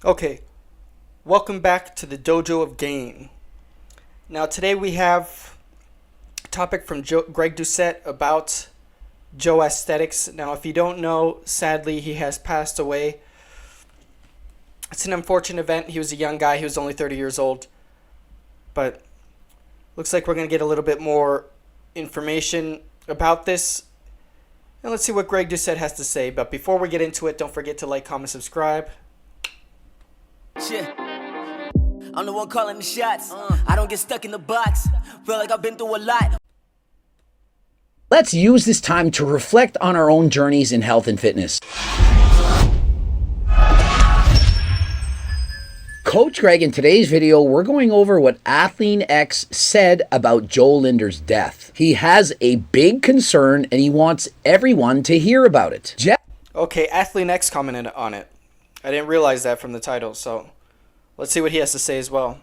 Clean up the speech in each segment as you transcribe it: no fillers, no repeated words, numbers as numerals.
Okay, welcome back to the Dojo of Gain. Now today we have a topic from Greg Doucette about Joesthetics. Now if you don't know, sadly he has passed away. It's an unfortunate event. He was a young guy. He was only 30 years old. But looks like we're going to get a little bit more information about this. And let's see what Greg Doucette has to say. But before we get into it, don't forget to like, comment, subscribe. Shit. I'm the one calling the shots. I don't get stuck in the box. Feel like I've been through a lot. Let's use this time to reflect on our own journeys in health and fitness. Coach Greg, in today's video, we're going over what athlenx said about Joe Linder's death. He has a big concern and he wants everyone to hear about it. Okay, athlenx commented on it. I didn't realize that from the title, so let's see what he has to say as well.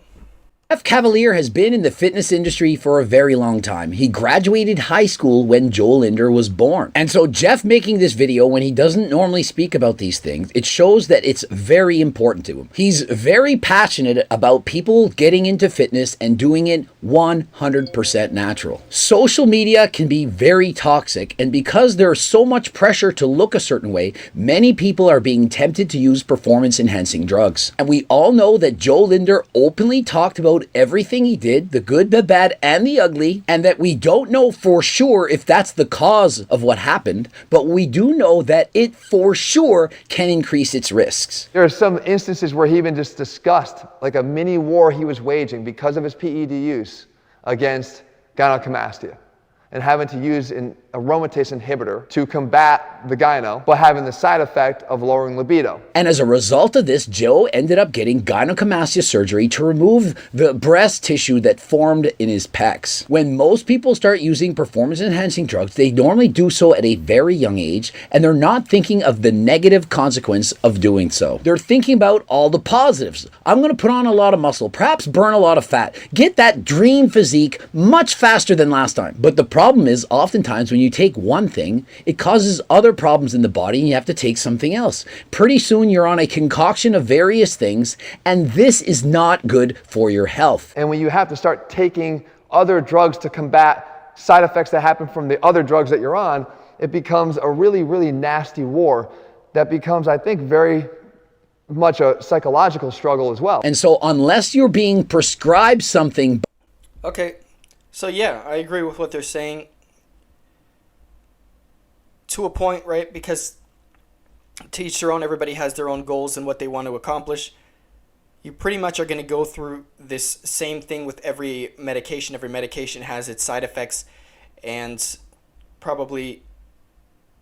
Jeff Cavalier has been in the fitness industry for a very long time. He graduated high school when Joe Linder was born. And so Jeff making this video when he doesn't normally speak about these things, it shows that it's very important to him. He's very passionate about people getting into fitness and doing it 100% natural. Social media can be very toxic, and because there's so much pressure to look a certain way, many people are being tempted to use performance-enhancing drugs. And we all know that Joe Linder openly talked about everything he did, the good, the bad, and the ugly, and that we don't know for sure if that's the cause of what happened, but we do know that it for sure can increase its risks. There are some instances where he even just discussed like a mini war he was waging because of his PED use against gynecomastia and having to use an aromatase inhibitor to combat the gyno, but having the side effect of lowering libido. And as a result of this, Joe ended up getting gynecomastia surgery to remove the breast tissue that formed in his pecs. When most people start using performance-enhancing drugs, they normally do so at a very young age, and they're not thinking of the negative consequence of doing so. They're thinking about all the positives. I'm going to put on a lot of muscle, perhaps burn a lot of fat, get that dream physique much faster than last time. But the problem is, oftentimes when you take one thing, it causes other problems in the body and you have to take something else. Pretty soon you're on a concoction of various things, and this is not good for your health. And when you have to start taking other drugs to combat side effects that happen from the other drugs that you're on, it becomes a really, really nasty war that becomes, I think, very much a psychological struggle as well. And so unless you're being prescribed something... Okay, so yeah, I agree with what they're saying. To a point, right? Because to each their own, everybody has their own goals and what they want to accomplish. You pretty much are going to go through this same thing with every medication. Every medication has its side effects, and probably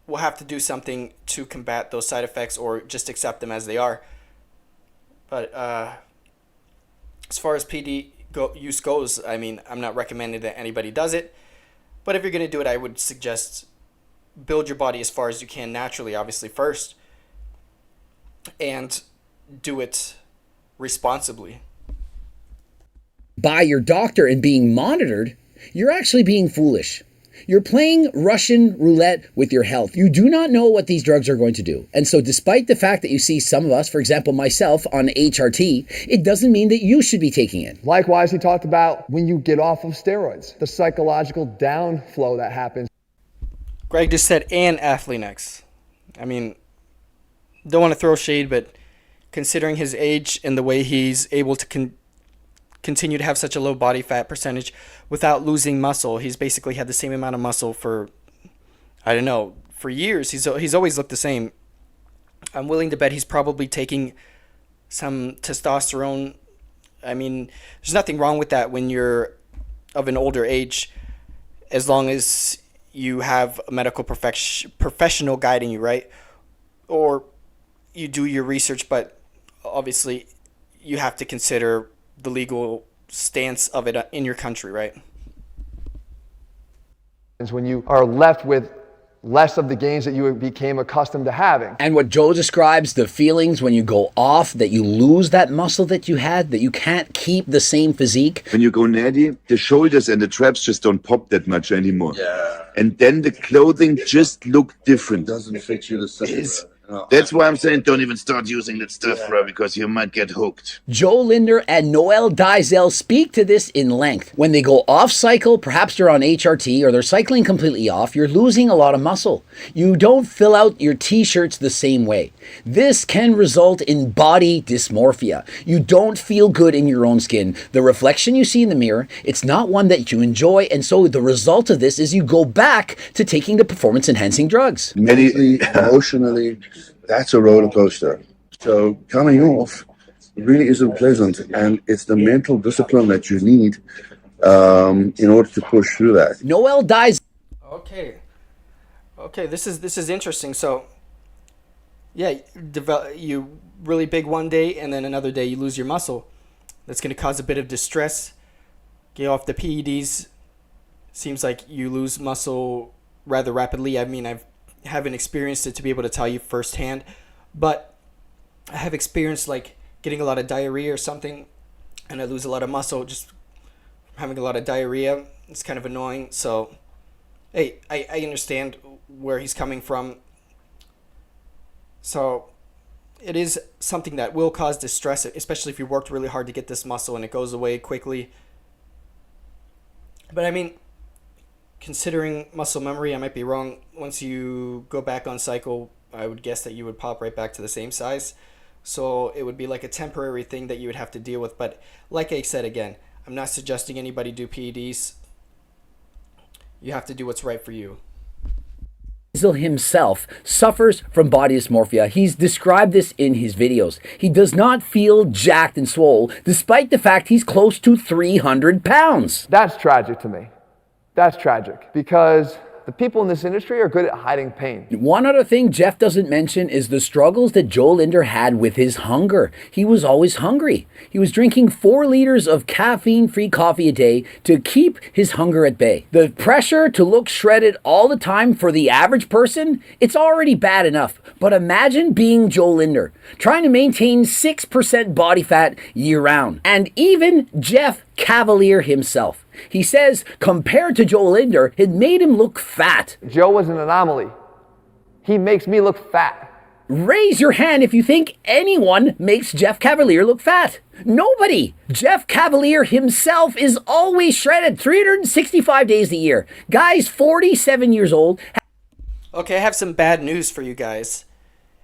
will have to do something to combat those side effects or just accept them as they are. But as far as PD use goes, I mean, I'm not recommending that anybody does it. But if you're going to do it, I would suggest build your body as far as you can naturally, obviously, first, and do it responsibly. By your doctor and being monitored, you're actually being foolish. You're playing Russian roulette with your health. You do not know what these drugs are going to do. And so despite the fact that you see some of us, for example, myself on HRT, it doesn't mean that you should be taking it. Likewise, he talked about when you get off of steroids, the psychological downflow that happens. Greg just said, and athlenx. I mean, don't want to throw shade, but considering his age and the way he's able to continue to have such a low body fat percentage without losing muscle, he's basically had the same amount of muscle for, I don't know, for years. He's always looked the same. I'm willing to bet he's probably taking some testosterone. I mean, there's nothing wrong with that when you're of an older age, as long as you have a medical professional guiding you, right? Or you do your research, but obviously you have to consider the legal stance of it in your country, right? When you are left with less of the gains that you became accustomed to having. And what Joe describes, the feelings when you go off, that you lose that muscle that you had, that you can't keep the same physique. When you go natty, the shoulders and the traps just don't pop that much anymore. Yeah. And then the clothing just look different. Doesn't fit you the same. That's why I'm saying don't even start using that stuff, bro, because you might get hooked. Joe Linder and Noel Dizel speak to this in length. When they go off cycle, perhaps they're on HRT or they're cycling completely off, you're losing a lot of muscle. You don't fill out your t-shirts the same way. This can result in body dysmorphia. You don't feel good in your own skin. The reflection you see in the mirror, it's not one that you enjoy, and so the result of this is you go back to taking the performance-enhancing drugs. Mentally, emotionally, that's a roller coaster. So coming off really isn't pleasant, and it's the mental discipline that you need in order to push through that. Noel dies. Okay, this is interesting. So, yeah, you really big one day, and then another day you lose your muscle. That's going to cause a bit of distress. Get off the PEDs. Seems like you lose muscle rather rapidly. I mean, I haven't experienced it to be able to tell you firsthand, but I have experienced like getting a lot of diarrhea or something, and I lose a lot of muscle just having a lot of diarrhea. It's kind of annoying. So, hey, I understand where he's coming from. So, it is something that will cause distress, especially if you worked really hard to get this muscle and it goes away quickly. But I mean, considering muscle memory, I might be wrong. Once you go back on cycle, I would guess that you would pop right back to the same size. So it would be like a temporary thing that you would have to deal with. But like I said again, I'm not suggesting anybody do PEDs. You have to do what's right for you. Himself suffers from body dysmorphia. He's described this in his videos. He does not feel jacked and swole, despite the fact he's close to 300 pounds. That's tragic to me. That's tragic because the people in this industry are good at hiding pain. One other thing Jeff doesn't mention is the struggles that Joe Linder had with his hunger. He was always hungry. He was drinking 4 liters of caffeine-free coffee a day to keep his hunger at bay. The pressure to look shredded all the time for the average person, it's already bad enough. But imagine being Joe Linder, trying to maintain 6% body fat year-round. And even Jeff Cavalier himself. He says, compared to Joe Linder, it made him look fat. Joe was an anomaly. He makes me look fat. Raise your hand if you think anyone makes Jeff Cavalier look fat. Nobody. Jeff Cavalier himself is always shredded 365 days a year. Guy's 47 years old. Okay, I have some bad news for you guys,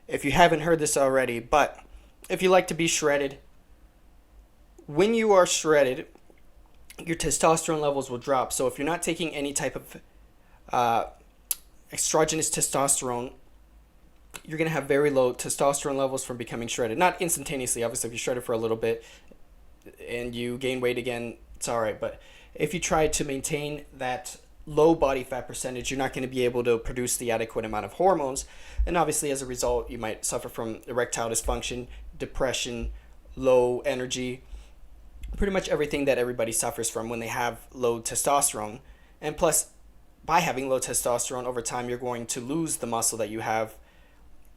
if you haven't heard this already. But if you like to be shredded, when you are shredded, your testosterone levels will drop. So if you're not taking any type of exogenous testosterone, you're going to have very low testosterone levels from becoming shredded. Not instantaneously, obviously. If you're shredded for a little bit and you gain weight again, it's all right. But if you try to maintain that low body fat percentage, you're not going to be able to produce the adequate amount of hormones. And obviously, as a result, you might suffer from erectile dysfunction, depression, low energy, pretty much everything that everybody suffers from when they have low testosterone. And plus, by having low testosterone, over time, you're going to lose the muscle that you have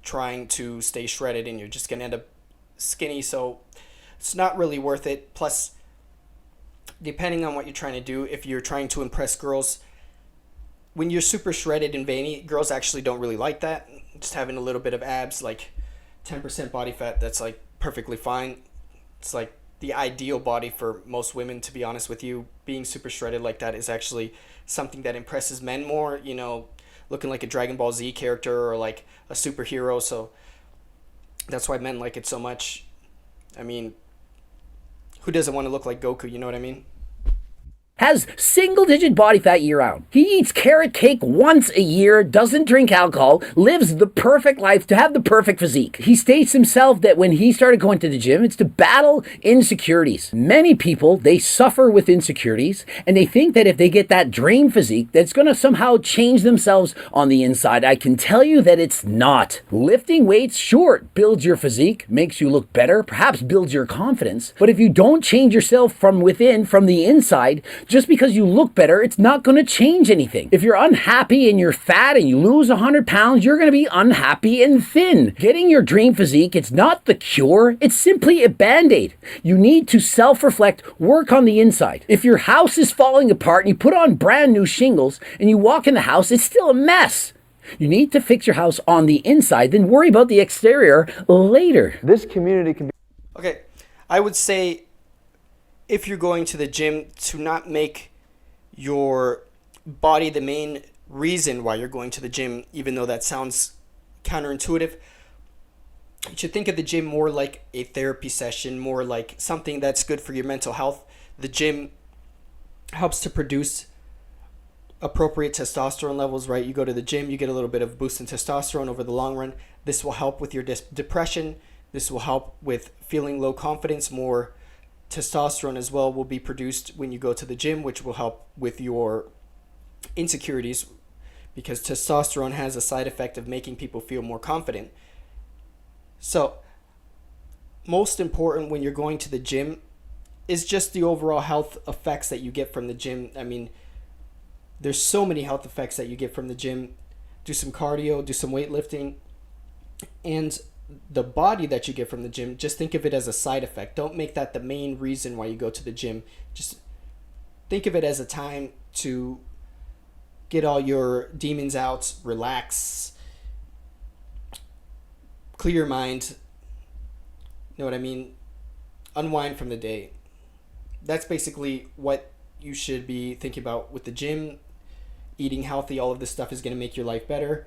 trying to stay shredded, and you're just going to end up skinny. So it's not really worth it. Plus, depending on what you're trying to do, if you're trying to impress girls, when you're super shredded and veiny, girls actually don't really like that. Just having a little bit of abs, like 10% body fat, that's like perfectly fine. It's like the ideal body for most women, to be honest with you. Being super shredded like that is actually something that impresses men more, you know, looking like a Dragon Ball Z character or like a superhero. So that's why men like it so much. I mean, who doesn't want to look like Goku, you know what I mean? Has single-digit body fat year-round. He eats carrot cake once a year, doesn't drink alcohol, lives the perfect life to have the perfect physique. He states himself that when he started going to the gym, it's to battle insecurities. Many people, they suffer with insecurities, and they think that if they get that dream physique, that's going to somehow change themselves on the inside. I can tell you that it's not. Lifting weights, sure, builds your physique, makes you look better, perhaps builds your confidence, but if you don't change yourself from within, from the inside, just because you look better, it's not going to change anything. If you're unhappy and you're fat and you lose 100 pounds, you're going to be unhappy and thin. Getting your dream physique, it's not the cure. It's simply a band-aid. You need to self-reflect, work on the inside. If your house is falling apart and you put on brand new shingles and you walk in the house, it's still a mess. You need to fix your house on the inside, then worry about the exterior later. This community can be Okay, I would say if you're going to the gym, to not make your body the main reason why you're going to the gym, even though that sounds counterintuitive. You should think of the gym more like a therapy session, more like something that's good for your mental health. The gym helps to produce appropriate testosterone levels, right? You go to the gym, you get a little bit of boost in testosterone over the long run. This will help with your depression. This will help with feeling low confidence. More testosterone as well will be produced when you go to the gym, which will help with your insecurities, because testosterone has a side effect of making people feel more confident. So, most important when you're going to the gym is just the overall health effects that you get from the gym. I mean, there's so many health effects that you get from the gym. Do some cardio, do some weightlifting, and the body that you get from the gym, just think of it as a side effect. Don't make that the main reason why you go to the gym. Just think of it as a time to get all your demons out, relax, clear your mind. You know what I mean? Unwind from the day. That's basically what you should be thinking about with the gym. Eating healthy, all of this stuff is going to make your life better.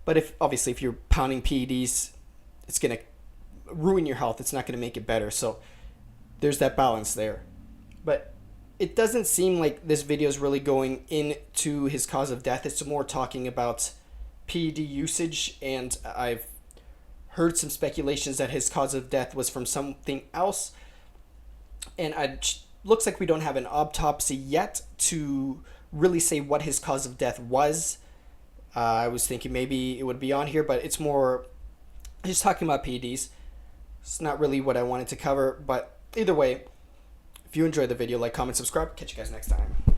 But if you're pounding PEDs, it's going to ruin your health. It's not going to make it better. So there's that balance there. But it doesn't seem like this video is really going into his cause of death. It's more talking about PED usage, and I've heard some speculations that his cause of death was from something else. And looks like we don't have an autopsy yet to really say what his cause of death was. I was thinking maybe it would be on here, but it's more just talking about PEDs. It's not really what I wanted to cover, but either way, if you enjoyed the video, like, comment, subscribe. Catch you guys next time.